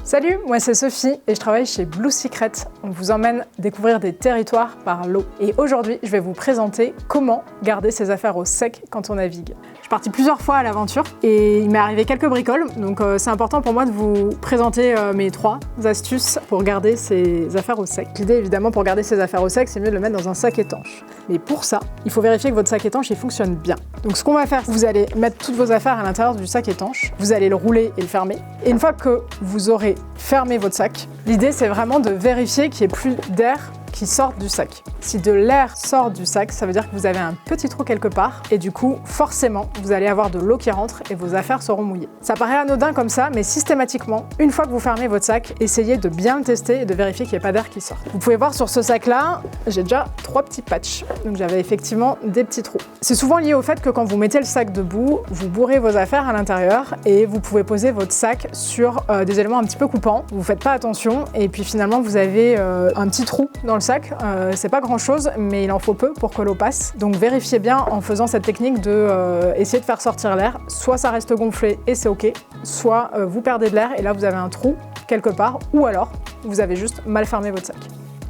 Salut, moi c'est Sophie et je travaille chez Blue Secret. On vous emmène découvrir des territoires par l'eau. Et aujourd'hui, je vais vous présenter comment garder ses affaires au sec quand on navigue. Je suis partie plusieurs fois à l'aventure et il m'est arrivé quelques bricoles, donc c'est important pour moi de vous présenter mes 3 astuces pour garder ses affaires au sec. L'idée évidemment pour garder ses affaires au sec, c'est mieux de le mettre dans un sac étanche. Mais pour ça, il faut vérifier que votre sac étanche il fonctionne bien. Donc ce qu'on va faire, vous allez mettre toutes vos affaires à l'intérieur du sac étanche, vous allez le rouler et le fermer. Et une fois que vous aurez fermé votre sac, l'idée c'est vraiment de vérifier qu'il n'y ait plus d'air qui sortent du sac. Si de l'air sort du sac, ça veut dire que vous avez un petit trou quelque part et du coup, forcément, vous allez avoir de l'eau qui rentre et vos affaires seront mouillées. Ça paraît anodin comme ça, mais systématiquement, une fois que vous fermez votre sac, essayez de bien le tester et de vérifier qu'il n'y ait pas d'air qui sort. Vous pouvez voir sur ce sac-là, j'ai déjà 3 petits patchs. Donc j'avais effectivement des petits trous. C'est souvent lié au fait que quand vous mettez le sac debout, vous bourrez vos affaires à l'intérieur et vous pouvez poser votre sac sur des éléments un petit peu coupants. Vous faites pas attention et puis finalement, vous avez un petit trou dans le sac, c'est pas grand chose mais il en faut peu pour que l'eau passe, donc vérifiez bien en faisant cette technique de essayer de faire sortir l'air, soit ça reste gonflé et c'est ok, soit vous perdez de l'air et là vous avez un trou quelque part, ou alors vous avez juste mal fermé votre sac.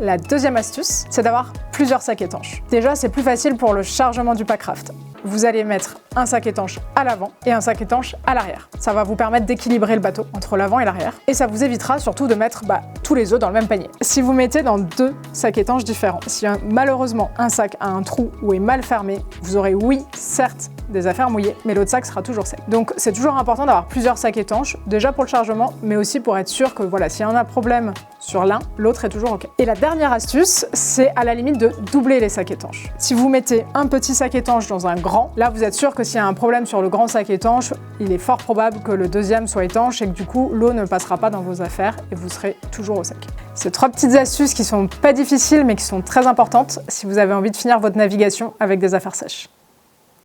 La deuxième astuce, c'est d'avoir plusieurs sacs étanches. Déjà, c'est plus facile pour le chargement du packraft. Vous allez mettre un sac étanche à l'avant et un sac étanche à l'arrière. Ça va vous permettre d'équilibrer le bateau entre l'avant et l'arrière. Et ça vous évitera surtout de mettre tous les œufs dans le même panier. Si vous mettez dans 2 sacs étanches différents, si malheureusement un sac a un trou ou est mal fermé, vous aurez certes des affaires mouillées, mais l'autre sac sera toujours sec. Donc c'est toujours important d'avoir plusieurs sacs étanches, déjà pour le chargement, mais aussi pour être sûr que voilà, s'il y en a un problème sur l'un, l'autre est toujours ok. Et la dernière astuce, c'est à la limite de doubler les sacs étanches. Si vous mettez un petit sac étanche dans un grand, là vous êtes sûr que s'il y a un problème sur le grand sac étanche, il est fort probable que le deuxième soit étanche et que du coup l'eau ne passera pas dans vos affaires et vous serez toujours au sec. C'est 3 petites astuces qui sont pas difficiles mais qui sont très importantes si vous avez envie de finir votre navigation avec des affaires sèches.